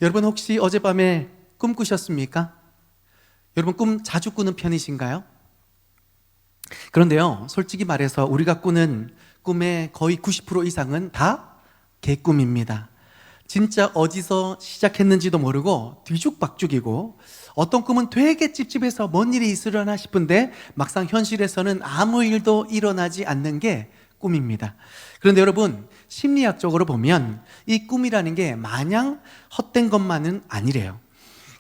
여러분 혹시 어젯밤에 꿈 꾸셨습니까? 여러분 꿈 자주 꾸는 편이신가요? 그런데요, 솔직히 말해서 우리가 꾸는 꿈의 거의 90% 이상은 다 개꿈입니다. 진짜 어디서 시작했는지도 모르고 뒤죽박죽이고, 어떤 꿈은 되게 찝찝해서 뭔 일이 있으려나 싶은데 막상 현실에서는 아무 일도 일어나지 않는 게 꿈입니다. 그런데 여러분, 심리학적으로 보면 이 꿈이라는 게 마냥 헛된 것만은 아니래요.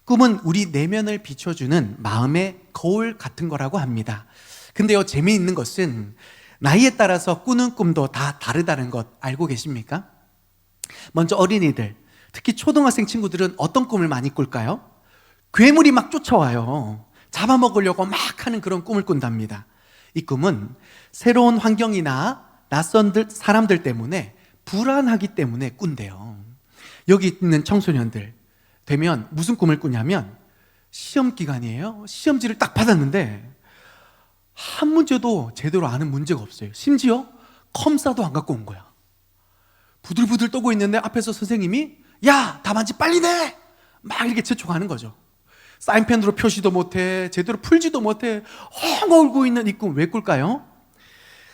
꿈은 우리 내면을 비춰주는 마음의 거울 같은 거라고 합니다. 근데요, 재미있는 것은 나이에 따라서 꾸는 꿈도 다 다르다는 것 알고 계십니까? 먼저 어린이들, 특히 초등학생 친구들은 어떤 꿈을 많이 꿀까요? 괴물이 막 쫓아와요. 잡아먹으려고 막 하는 그런 꿈을 꾼답니다. 이 꿈은 새로운 환경이나 낯선 사람들 때문에 불안하기 때문에 꾼대요. 여기 있는 청소년들 되면 무슨 꿈을 꾸냐면, 시험 기간이에요. 시험지를 딱 받았는데 한 문제도 제대로 아는 문제가 없어요. 심지어 컴사도 안 갖고 온 거야. 부들부들 떠고 있는데 앞에서 선생님이 야, 답안지 빨리 내! 막 이렇게 재촉하는 거죠. 사인펜으로 표시도 못해, 제대로 풀지도 못해, 엉 울고 있는 이 꿈 왜 꿀까요?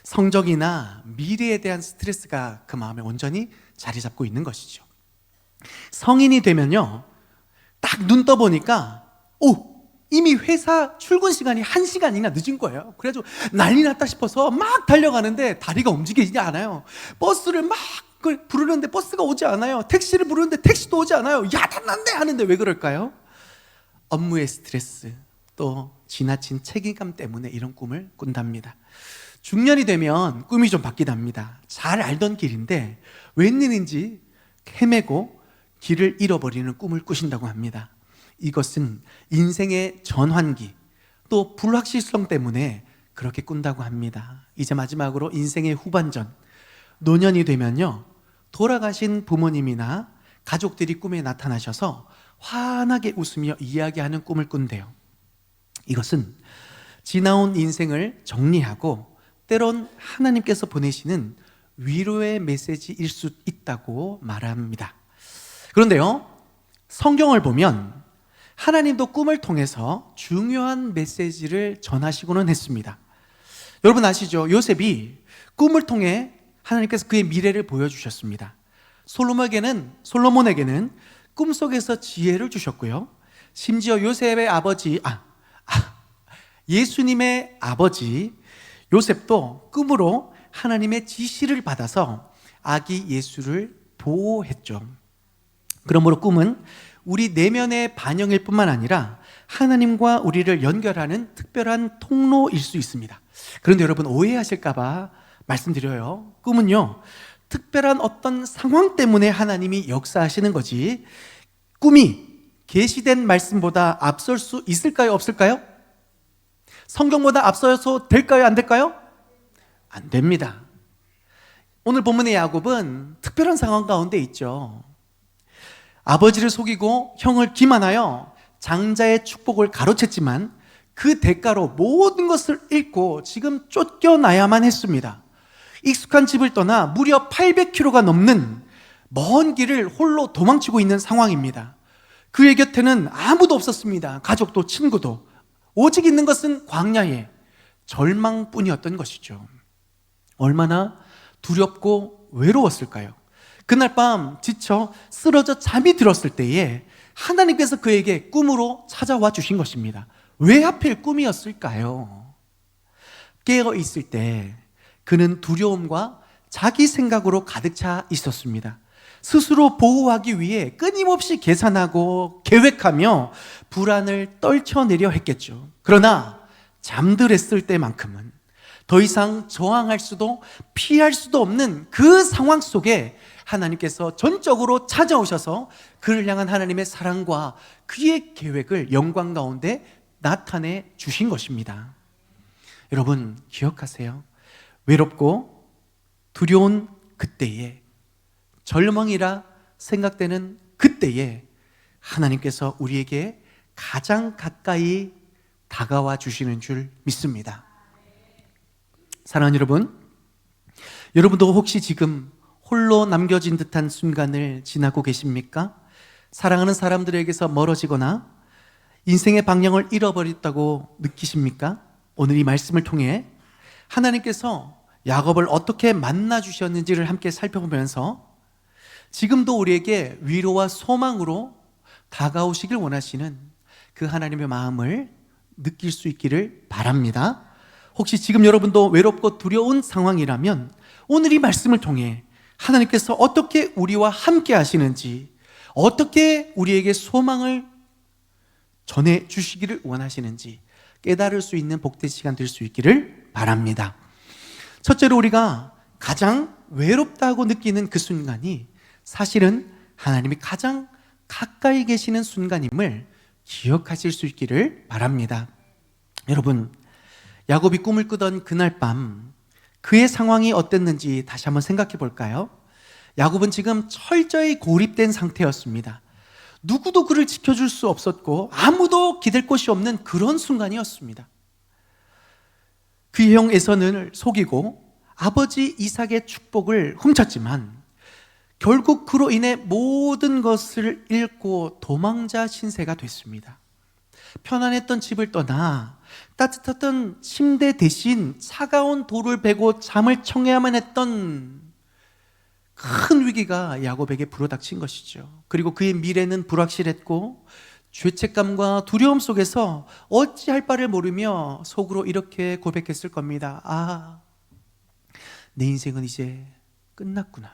성적이나 미래에 대한 스트레스가 그 마음에 온전히 자리 잡고 있는 것이죠. 성인이 되면요, 딱 눈 떠보니까 이미 회사 출근 시간이 1시간이나 늦은 거예요. 그래가지고 난리 났다 싶어서 막 달려가는데 다리가 움직이지 않아요. 버스를 막 부르는데 버스가 오지 않아요. 택시를 부르는데 택시도 오지 않아요. 야단난데 하는데 왜 그럴까요? 업무의 스트레스, 또 지나친 책임감 때문에 이런 꿈을 꾼답니다. 중년이 되면 꿈이 좀 바뀌답니다. 잘 알던 길인데 웬일인지 헤매고 길을 잃어버리는 꿈을 꾸신다고 합니다. 이것은 인생의 전환기, 또 불확실성 때문에 그렇게 꾼다고 합니다. 이제 마지막으로 인생의 후반전, 노년이 되면요, 돌아가신 부모님이나 가족들이 꿈에 나타나셔서 환하게 웃으며 이야기하는 꿈을 꾼대요. 이것은 지나온 인생을 정리하고 때론 하나님께서 보내시는 위로의 메시지일 수 있다고 말합니다. 그런데요, 성경을 보면 하나님도 꿈을 통해서 중요한 메시지를 전하시고는 했습니다. 여러분 아시죠? 요셉이 꿈을 통해 하나님께서 그의 미래를 보여주셨습니다. 솔로몬에게는 꿈속에서 지혜를 주셨고요, 심지어 요셉의 아버지, 예수님의 아버지 요셉도 꿈으로 하나님의 지시를 받아서 아기 예수를 보호했죠. 그러므로 꿈은 우리 내면의 반영일 뿐만 아니라 하나님과 우리를 연결하는 특별한 통로일 수 있습니다. 그런데 여러분 오해하실까봐 말씀드려요. 꿈은요, 특별한 어떤 상황 때문에 하나님이 역사하시는 거지, 꿈이 계시된 말씀보다 앞설 수 있을까요? 없을까요? 성경보다 앞서서 될까요? 안 될까요? 안 됩니다. 오늘 본문의 야곱은 특별한 상황 가운데 있죠. 아버지를 속이고 형을 기만하여 장자의 축복을 가로챘지만 그 대가로 모든 것을 잃고 지금 쫓겨나야만 했습니다. 익숙한 집을 떠나 무려 800km가 넘는 먼 길을 홀로 도망치고 있는 상황입니다. 그의 곁에는 아무도 없었습니다. 가족도 친구도. 오직 있는 것은 광야의 절망뿐이었던 것이죠. 얼마나 두렵고 외로웠을까요? 그날 밤 지쳐 쓰러져 잠이 들었을 때에 하나님께서 그에게 꿈으로 찾아와 주신 것입니다. 왜 하필 꿈이었을까요? 깨어 있을 때 그는 두려움과 자기 생각으로 가득 차 있었습니다. 스스로 보호하기 위해 끊임없이 계산하고 계획하며 불안을 떨쳐내려 했겠죠. 그러나 잠들었을 때만큼은 더 이상 저항할 수도 피할 수도 없는 그 상황 속에 하나님께서 전적으로 찾아오셔서 그를 향한 하나님의 사랑과 그의 계획을 영광 가운데 나타내 주신 것입니다. 여러분 기억하세요. 외롭고 두려운 그때에, 절망이라 생각되는 그때에 하나님께서 우리에게 가장 가까이 다가와 주시는 줄 믿습니다. 사랑하는 여러분, 여러분도 혹시 지금 홀로 남겨진 듯한 순간을 지나고 계십니까? 사랑하는 사람들에게서 멀어지거나 인생의 방향을 잃어버렸다고 느끼십니까? 오늘 이 말씀을 통해 하나님께서 야곱을 어떻게 만나 주셨는지를 함께 살펴보면서 지금도 우리에게 위로와 소망으로 다가오시길 원하시는 그 하나님의 마음을 느낄 수 있기를 바랍니다. 혹시 지금 여러분도 외롭고 두려운 상황이라면 오늘 이 말씀을 통해 하나님께서 어떻게 우리와 함께 하시는지, 어떻게 우리에게 소망을 전해 주시기를 원하시는지 깨달을 수 있는 복된 시간 될 수 있기를 바랍니다. 첫째로 우리가 가장 외롭다고 느끼는 그 순간이 사실은 하나님이 가장 가까이 계시는 순간임을 기억하실 수 있기를 바랍니다. 여러분, 야곱이 꿈을 꾸던 그날 밤 그의 상황이 어땠는지 다시 한번 생각해 볼까요? 야곱은 지금 철저히 고립된 상태였습니다. 누구도 그를 지켜줄 수 없었고 아무도 기댈 곳이 없는 그런 순간이었습니다. 그의 형 에서는 속이고 아버지 이삭의 축복을 훔쳤지만 결국 그로 인해 모든 것을 잃고 도망자 신세가 됐습니다. 편안했던 집을 떠나 따뜻했던 침대 대신 차가운 돌을 베고 잠을 청해야만 했던 큰 위기가 야곱에게 불어닥친 것이죠. 그리고 그의 미래는 불확실했고 죄책감과 두려움 속에서 어찌할 바를 모르며 속으로 이렇게 고백했을 겁니다. 아, 내 인생은 이제 끝났구나.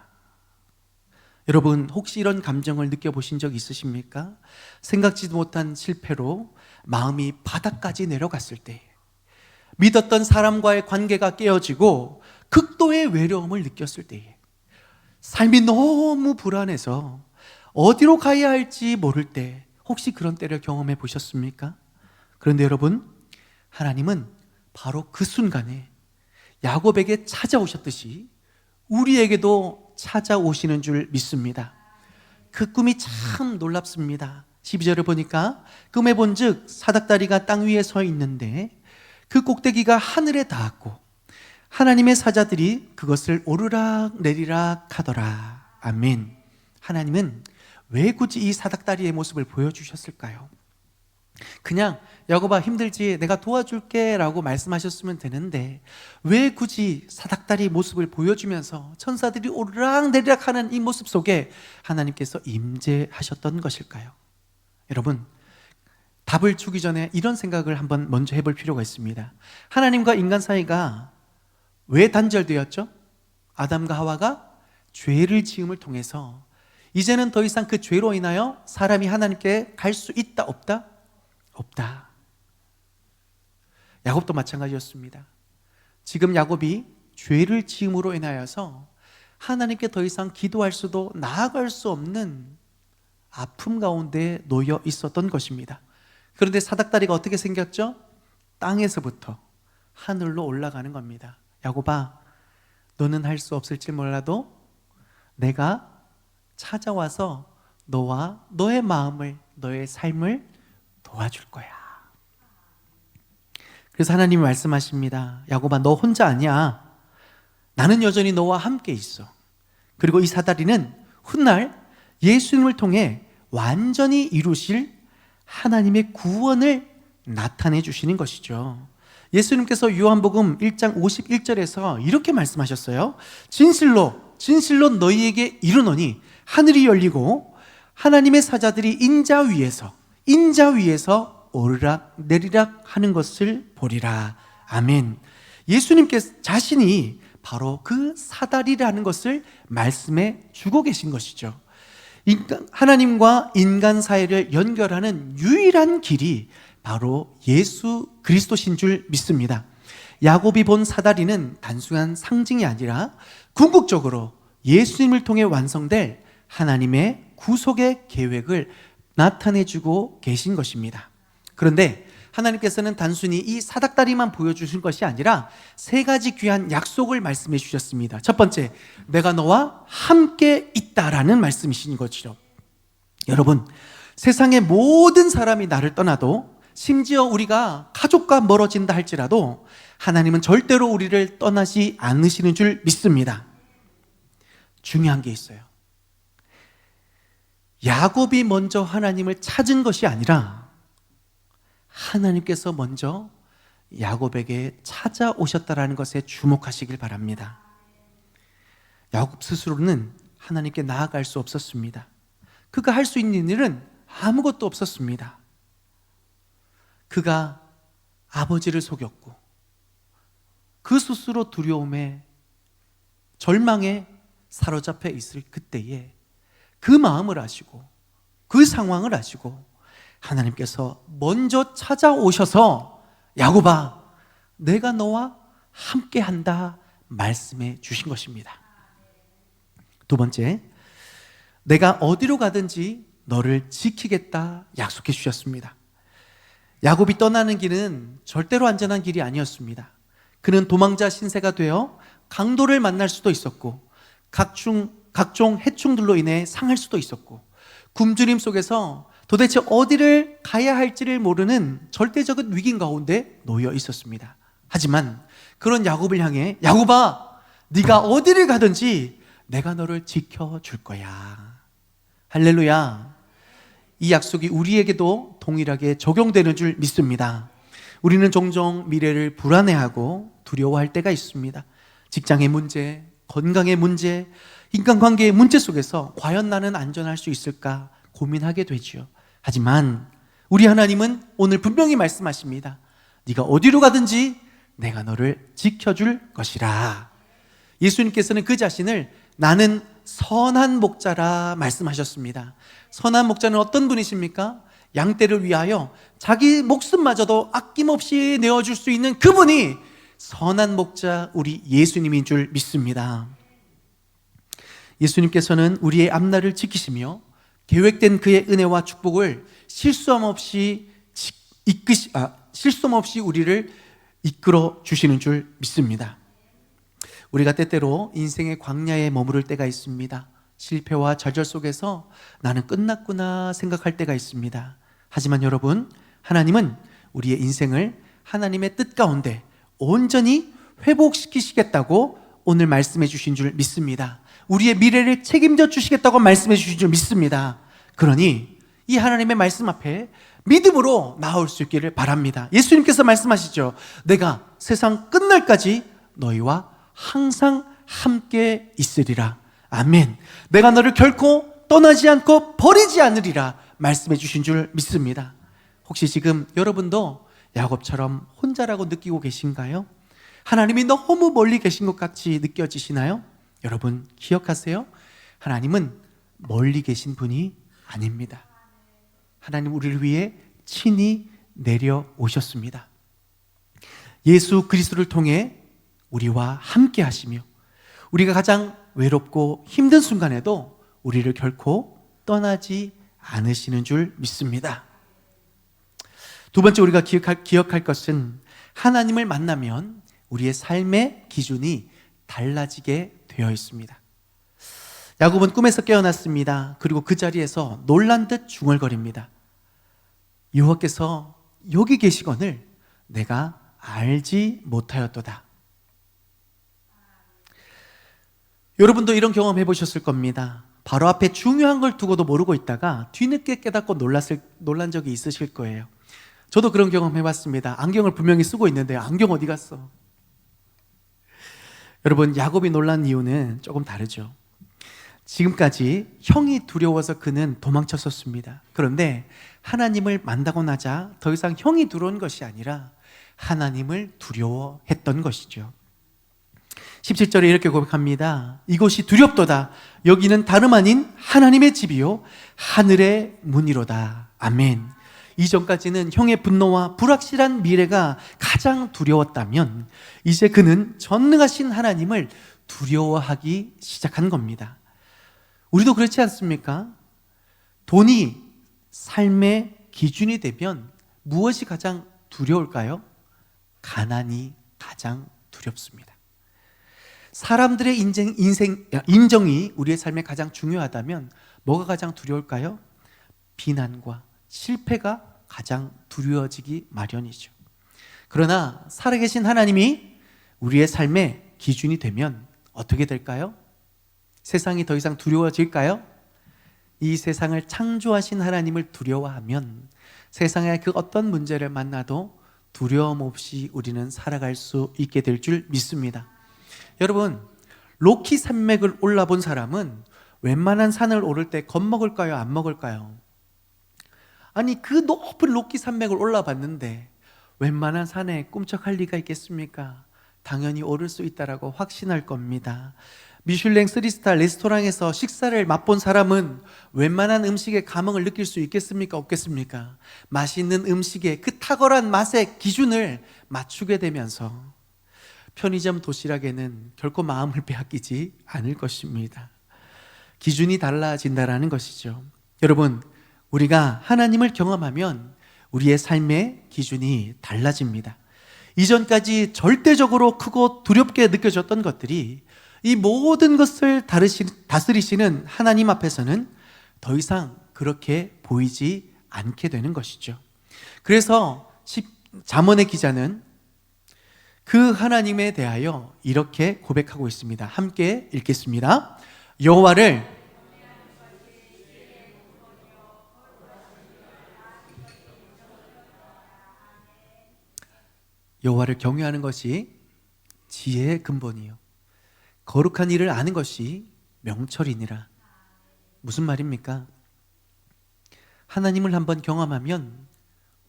여러분, 혹시 이런 감정을 느껴보신 적 있으십니까? 생각지도 못한 실패로 마음이 바닥까지 내려갔을 때, 믿었던 사람과의 관계가 깨어지고 극도의 외로움을 느꼈을 때에, 삶이 너무 불안해서 어디로 가야 할지 모를 때, 혹시 그런 때를 경험해 보셨습니까? 그런데 여러분, 하나님은 바로 그 순간에 야곱에게 찾아오셨듯이 우리에게도 찾아오시는 줄 믿습니다. 그 꿈이 참 놀랍습니다. 12절을 보니까 꿈에 본즉 사닥다리가 땅 위에 서 있는데 그 꼭대기가 하늘에 닿았고 하나님의 사자들이 그것을 오르락 내리락 하더라. 아멘. 하나님은 왜 굳이 이 사닥다리의 모습을 보여주셨을까요? 그냥 야곱아 힘들지 내가 도와줄게 라고 말씀하셨으면 되는데 왜 굳이 사닥다리 모습을 보여주면서 천사들이 오르락 내리락 하는 이 모습 속에 하나님께서 임재하셨던 것일까요? 여러분, 답을 주기 전에 이런 생각을 한번 먼저 해볼 필요가 있습니다. 하나님과 인간 사이가 왜 단절되었죠? 아담과 하와가 죄를 지음을 통해서 이제는 더 이상 그 죄로 인하여 사람이 하나님께 갈 수 있다 없다? 없다. 야곱도 마찬가지였습니다. 지금 야곱이 죄를 지음으로 인하여서 하나님께 더 이상 기도할 수도 나아갈 수 없는 아픔 가운데 놓여 있었던 것입니다. 그런데 사닥다리가 어떻게 생겼죠? 땅에서부터 하늘로 올라가는 겁니다. 야곱아, 너는 할 수 없을지 몰라도 내가 찾아와서 너와 너의 마음을, 너의 삶을 도와줄 거야. 그래서 하나님이 말씀하십니다. 야곱아, 너 혼자 아니야. 나는 여전히 너와 함께 있어. 그리고 이 사다리는 훗날 예수님을 통해 완전히 이루실 하나님의 구원을 나타내 주시는 것이죠. 예수님께서 요한복음 1장 51절에서 이렇게 말씀하셨어요. 진실로 진실로 너희에게 이르노니 하늘이 열리고 하나님의 사자들이 인자 위에서 오르락 내리락 하는 것을 보리라. 아멘. 예수님께서 자신이 바로 그 사다리라는 것을 말씀해 주고 계신 것이죠. 하나님과 인간 사이를 연결하는 유일한 길이 바로 예수 그리스도신 줄 믿습니다. 야곱이 본 사다리는 단순한 상징이 아니라 궁극적으로 예수님을 통해 완성될 하나님의 구속의 계획을 나타내주고 계신 것입니다. 그런데 하나님께서는 단순히 이 사닥다리만 보여주신 것이 아니라 세 가지 귀한 약속을 말씀해 주셨습니다. 첫 번째, 내가 너와 함께 있다라는 말씀이신 것이죠. 여러분, 세상의 모든 사람이 나를 떠나도, 심지어 우리가 가족과 멀어진다 할지라도 하나님은 절대로 우리를 떠나지 않으시는 줄 믿습니다. 중요한 게 있어요. 야곱이 먼저 하나님을 찾은 것이 아니라 하나님께서 먼저 야곱에게 찾아오셨다라는 것에 주목하시길 바랍니다. 야곱 스스로는 하나님께 나아갈 수 없었습니다. 그가 할 수 있는 일은 아무것도 없었습니다. 그가 아버지를 속였고 그 스스로 두려움에 절망에 사로잡혀 있을 그때에 그 마음을 아시고 그 상황을 아시고 하나님께서 먼저 찾아오셔서 야곱아, 내가 너와 함께한다 말씀해 주신 것입니다. 두 번째, 내가 어디로 가든지 너를 지키겠다 약속해 주셨습니다. 야곱이 떠나는 길은 절대로 안전한 길이 아니었습니다. 그는 도망자 신세가 되어 강도를 만날 수도 있었고 각종 해충들로 인해 상할 수도 있었고 굶주림 속에서 도대체 어디를 가야 할지를 모르는 절대적인 위기 가운데 놓여 있었습니다. 하지만 그런 야곱을 향해 야곱아, 네가 어디를 가든지 내가 너를 지켜줄 거야. 할렐루야. 이 약속이 우리에게도 동일하게 적용되는 줄 믿습니다. 우리는 종종 미래를 불안해하고 두려워할 때가 있습니다. 직장의 문제, 건강의 문제, 인간관계의 문제 속에서 과연 나는 안전할 수 있을까 고민하게 되죠. 하지만 우리 하나님은 오늘 분명히 말씀하십니다. 네가 어디로 가든지 내가 너를 지켜줄 것이라. 예수님께서는 그 자신을 나는 선한 목자라 말씀하셨습니다. 선한 목자는 어떤 분이십니까? 양떼를 위하여 자기 목숨마저도 아낌없이 내어줄 수 있는 그분이 선한 목자 우리 예수님인 줄 믿습니다. 예수님께서는 우리의 앞날을 지키시며 계획된 그의 은혜와 축복을 실수함 없이 우리를 이끌어 주시는 줄 믿습니다. 우리가 때때로 인생의 광야에 머무를 때가 있습니다. 실패와 좌절 속에서 나는 끝났구나 생각할 때가 있습니다. 하지만 여러분, 하나님은 우리의 인생을 하나님의 뜻 가운데 온전히 회복시키시겠다고 오늘 말씀해 주신 줄 믿습니다. 우리의 미래를 책임져 주시겠다고 말씀해 주신 줄 믿습니다. 그러니 이 하나님의 말씀 앞에 믿음으로 나올 수 있기를 바랍니다. 예수님께서 말씀하시죠. 내가 세상 끝날까지 너희와 항상 함께 있으리라. 아멘. 내가 너를 결코 떠나지 않고 버리지 않으리라 말씀해 주신 줄 믿습니다. 혹시 지금 여러분도 야곱처럼 혼자라고 느끼고 계신가요? 하나님이 너무 멀리 계신 것 같이 느껴지시나요? 여러분 기억하세요. 하나님은 멀리 계신 분이 아닙니다. 하나님 우리를 위해 친히 내려오셨습니다. 예수 그리스도를 통해 우리와 함께 하시며 우리가 가장 외롭고 힘든 순간에도 우리를 결코 떠나지 않으시는 줄 믿습니다. 두 번째 우리가 기억할 것은 하나님을 만나면 우리의 삶의 기준이 달라지게 되어 있습니다. 야곱은 꿈에서 깨어났습니다. 그리고 그 자리에서 놀란 듯 중얼거립니다. 여호와께서 여기 계시거늘 내가 알지 못하였도다. 여러분도 이런 경험 해보셨을 겁니다. 바로 앞에 중요한 걸 두고도 모르고 있다가 뒤늦게 깨닫고 놀란 적이 있으실 거예요. 저도 그런 경험 해봤습니다. 안경을 분명히 쓰고 있는데 안경 어디 갔어? 여러분, 야곱이 놀란 이유는 조금 다르죠. 지금까지 형이 두려워서 그는 도망쳤었습니다. 그런데 하나님을 만나고 나자 더 이상 형이 들어온 것이 아니라 하나님을 두려워했던 것이죠. 17절에 이렇게 고백합니다. 이곳이 두렵도다. 여기는 다름 아닌 하나님의 집이요 하늘의 문이로다. 아멘. 이전까지는 형의 분노와 불확실한 미래가 가장 두려웠다면 이제 그는 전능하신 하나님을 두려워하기 시작한 겁니다. 우리도 그렇지 않습니까? 돈이 삶의 기준이 되면 무엇이 가장 두려울까요? 가난이 가장 두렵습니다. 사람들의 인정이 우리의 삶에 가장 중요하다면 뭐가 가장 두려울까요? 비난과 실패가 가장 두려워지기 마련이죠. 그러나 살아계신 하나님이 우리의 삶의 기준이 되면 어떻게 될까요? 세상이 더 이상 두려워질까요? 이 세상을 창조하신 하나님을 두려워하면 세상의 그 어떤 문제를 만나도 두려움 없이 우리는 살아갈 수 있게 될 줄 믿습니다. 여러분, 로키 산맥을 올라본 사람은 웬만한 산을 오를 때 겁먹을까요? 안 먹을까요? 아니, 그 높은 로키 산맥을 올라봤는데 웬만한 산에 꿈쩍할 리가 있겠습니까? 당연히 오를 수 있다라고 확신할 겁니다. 미슐랭 3스타 레스토랑에서 식사를 맛본 사람은 웬만한 음식의 감흥을 느낄 수 있겠습니까? 없겠습니까? 맛있는 음식의 그 탁월한 맛의 기준을 맞추게 되면서 편의점 도시락에는 결코 마음을 빼앗기지 않을 것입니다. 기준이 달라진다라는 것이죠. 여러분, 우리가 하나님을 경험하면 우리의 삶의 기준이 달라집니다. 이전까지 절대적으로 크고 두렵게 느껴졌던 것들이 이 모든 것을 다스리시는 하나님 앞에서는 더 이상 그렇게 보이지 않게 되는 것이죠. 그래서 잠언의 기자는 그 하나님에 대하여 이렇게 고백하고 있습니다. 함께 읽겠습니다. 여호와를 경외하는 것이 지혜의 근본이요 거룩한 일을 아는 것이 명철이니라. 무슨 말입니까? 하나님을 한번 경험하면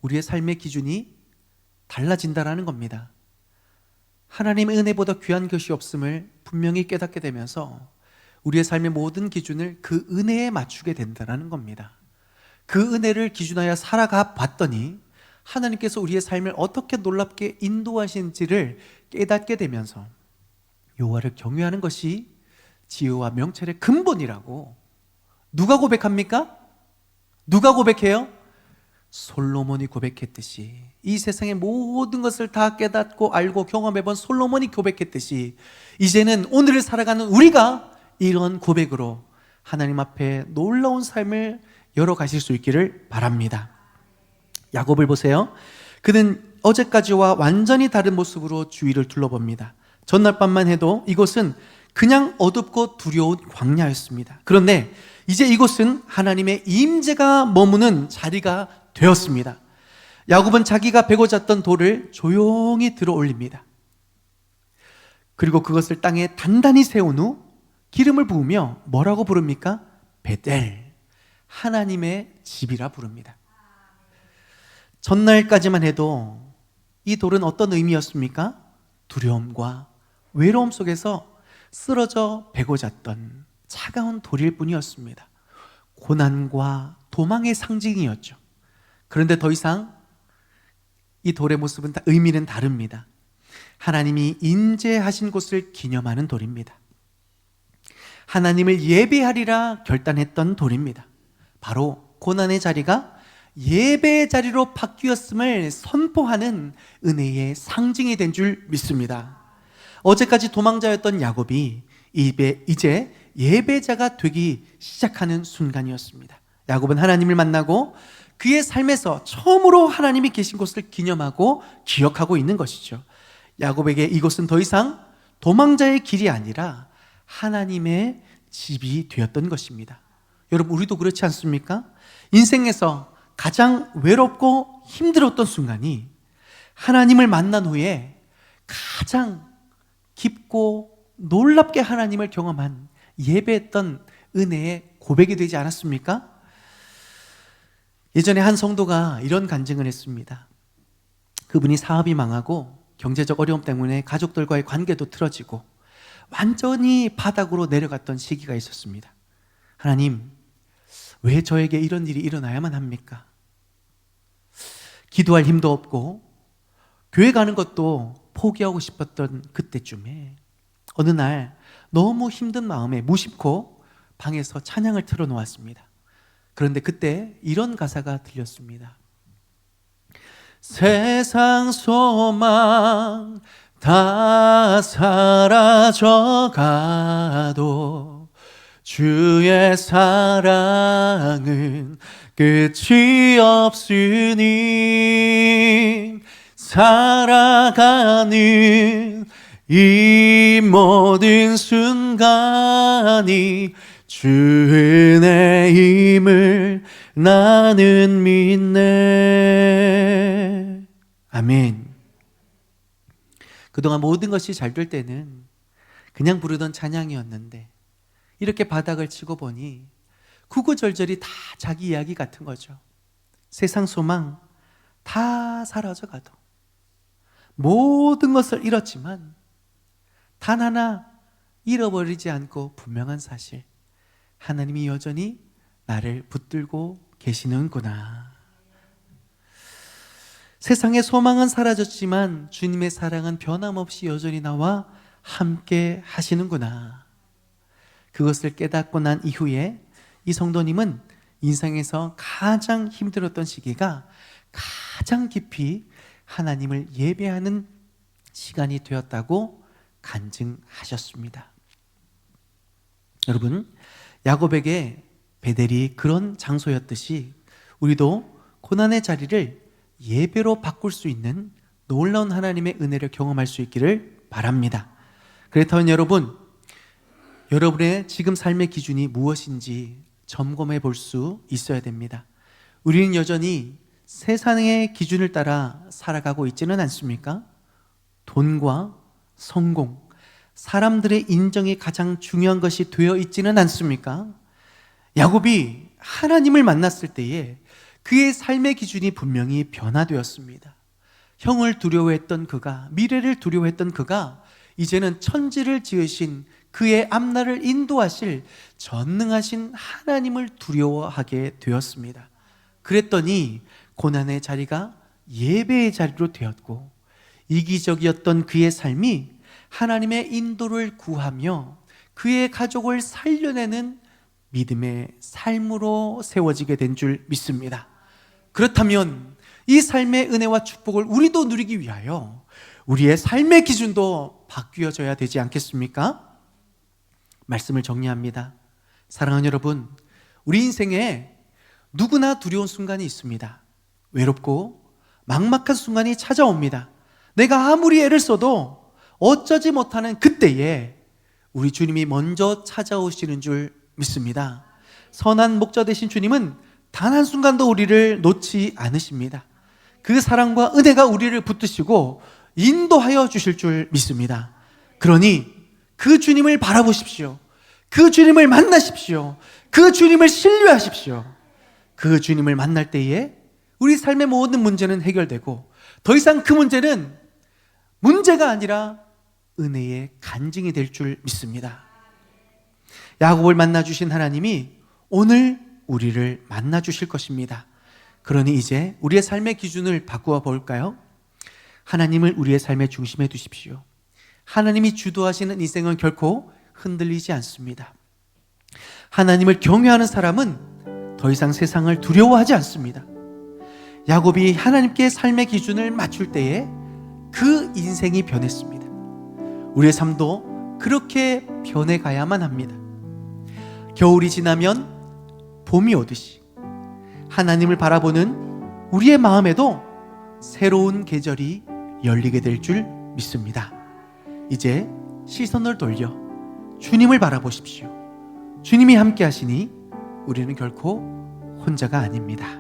우리의 삶의 기준이 달라진다라는 겁니다. 하나님의 은혜보다 귀한 것이 없음을 분명히 깨닫게 되면서 우리의 삶의 모든 기준을 그 은혜에 맞추게 된다라는 겁니다. 그 은혜를 기준하여 살아가 봤더니 하나님께서 우리의 삶을 어떻게 놀랍게 인도하시는지를 깨닫게 되면서 여호와를 경외하는 것이 지혜와 명철의 근본이라고 누가 고백합니까? 누가 고백해요? 솔로몬이 고백했듯이, 이 세상의 모든 것을 다 깨닫고 알고 경험해본 솔로몬이 고백했듯이 이제는 오늘을 살아가는 우리가 이런 고백으로 하나님 앞에 놀라운 삶을 열어가실 수 있기를 바랍니다. 야곱을 보세요. 그는 어제까지와 완전히 다른 모습으로 주위를 둘러봅니다. 전날 밤만 해도 이곳은 그냥 어둡고 두려운 광야였습니다. 그런데 이제 이곳은 하나님의 임재가 머무는 자리가 되었습니다. 야곱은 자기가 베고 잤던 돌을 조용히 들어 올립니다. 그리고 그것을 땅에 단단히 세운 후 기름을 부으며 뭐라고 부릅니까? 베델, 하나님의 집이라 부릅니다. 전날까지만 해도 이 돌은 어떤 의미였습니까? 두려움과 외로움 속에서 쓰러져 베고 잤던 차가운 돌일 뿐이었습니다. 고난과 도망의 상징이었죠. 그런데 더 이상 이 돌의 모습은 의미는 다릅니다. 하나님이 인재하신 곳을 기념하는 돌입니다. 하나님을 예배하리라 결단했던 돌입니다. 바로 고난의 자리가 예배의 자리로 바뀌었음을 선포하는 은혜의 상징이 된 줄 믿습니다. 어제까지 도망자였던 야곱이 이제 예배자가 되기 시작하는 순간이었습니다. 야곱은 하나님을 만나고 그의 삶에서 처음으로 하나님이 계신 곳을 기념하고 기억하고 있는 것이죠. 야곱에게 이곳은 더 이상 도망자의 길이 아니라 하나님의 집이 되었던 것입니다. 여러분, 우리도 그렇지 않습니까? 인생에서 가장 외롭고 힘들었던 순간이 하나님을 만난 후에 가장 깊고 놀랍게 하나님을 경험한 예배했던 은혜의 고백이 되지 않았습니까? 예전에 한 성도가 이런 간증을 했습니다. 그분이 사업이 망하고 경제적 어려움 때문에 가족들과의 관계도 틀어지고 완전히 바닥으로 내려갔던 시기가 있었습니다. 하나님, 왜 저에게 이런 일이 일어나야만 합니까? 기도할 힘도 없고 교회 가는 것도 포기하고 싶었던 그때쯤에 어느 날 너무 힘든 마음에 무심코 방에서 찬양을 틀어놓았습니다. 그런데 그때 이런 가사가 들렸습니다. 세상 소망 다 사라져가도 주의 사랑은 끝이 없으니 살아가는 이 모든 순간이 주의 힘을 나는 믿네. 아멘. 그동안 모든 것이 잘 될 때는 그냥 부르던 찬양이었는데 이렇게 바닥을 치고 보니 구구절절이 다 자기 이야기 같은 거죠. 세상 소망 다 사라져가도, 모든 것을 잃었지만 단 하나 잃어버리지 않고 분명한 사실, 하나님이 여전히 나를 붙들고 계시는구나. 세상의 소망은 사라졌지만 주님의 사랑은 변함없이 여전히 나와 함께 하시는구나. 그것을 깨닫고 난 이후에 이 성도님은 인생에서 가장 힘들었던 시기가 가장 깊이 하나님을 예배하는 시간이 되었다고 간증하셨습니다. 여러분, 야곱에게 베델이 그런 장소였듯이 우리도 고난의 자리를 예배로 바꿀 수 있는 놀라운 하나님의 은혜를 경험할 수 있기를 바랍니다. 그렇다면 여러분의 지금 삶의 기준이 무엇인지 점검해 볼 수 있어야 됩니다. 우리는 여전히 세상의 기준을 따라 살아가고 있지는 않습니까? 돈과 성공, 사람들의 인정이 가장 중요한 것이 되어 있지는 않습니까? 야곱이 하나님을 만났을 때에 그의 삶의 기준이 분명히 변화되었습니다. 형을 두려워했던 그가, 미래를 두려워했던 그가 이제는 천지를 지으신 그의 앞날을 인도하실 전능하신 하나님을 두려워하게 되었습니다. 그랬더니 고난의 자리가 예배의 자리로 되었고, 이기적이었던 그의 삶이 하나님의 인도를 구하며 그의 가족을 살려내는 믿음의 삶으로 세워지게 된 줄 믿습니다. 그렇다면 이 삶의 은혜와 축복을 우리도 누리기 위하여 우리의 삶의 기준도 바뀌어져야 되지 않겠습니까? 말씀을 정리합니다. 사랑하는 여러분, 우리 인생에 누구나 두려운 순간이 있습니다. 외롭고 막막한 순간이 찾아옵니다. 내가 아무리 애를 써도 어쩌지 못하는 그때에 우리 주님이 먼저 찾아오시는 줄 믿습니다. 선한 목자 되신 주님은 단 한순간도 우리를 놓지 않으십니다. 그 사랑과 은혜가 우리를 붙드시고 인도하여 주실 줄 믿습니다. 그러니 그 주님을 바라보십시오. 그 주님을 만나십시오. 그 주님을 신뢰하십시오. 그 주님을 만날 때에 우리 삶의 모든 문제는 해결되고 더 이상 그 문제는 문제가 아니라 은혜의 간증이 될 줄 믿습니다. 야곱을 만나주신 하나님이 오늘 우리를 만나주실 것입니다. 그러니 이제 우리의 삶의 기준을 바꾸어 볼까요? 하나님을 우리의 삶의 중심에 두십시오. 하나님이 주도하시는 인생은 결코 흔들리지 않습니다. 하나님을 경외하는 사람은 더 이상 세상을 두려워하지 않습니다. 야곱이 하나님께 삶의 기준을 맞출 때에 그 인생이 변했습니다. 우리의 삶도 그렇게 변해가야만 합니다. 겨울이 지나면 봄이 오듯이 하나님을 바라보는 우리의 마음에도 새로운 계절이 열리게 될 줄 믿습니다. 이제 시선을 돌려 주님을 바라보십시오. 주님이 함께 하시니 우리는 결코 혼자가 아닙니다.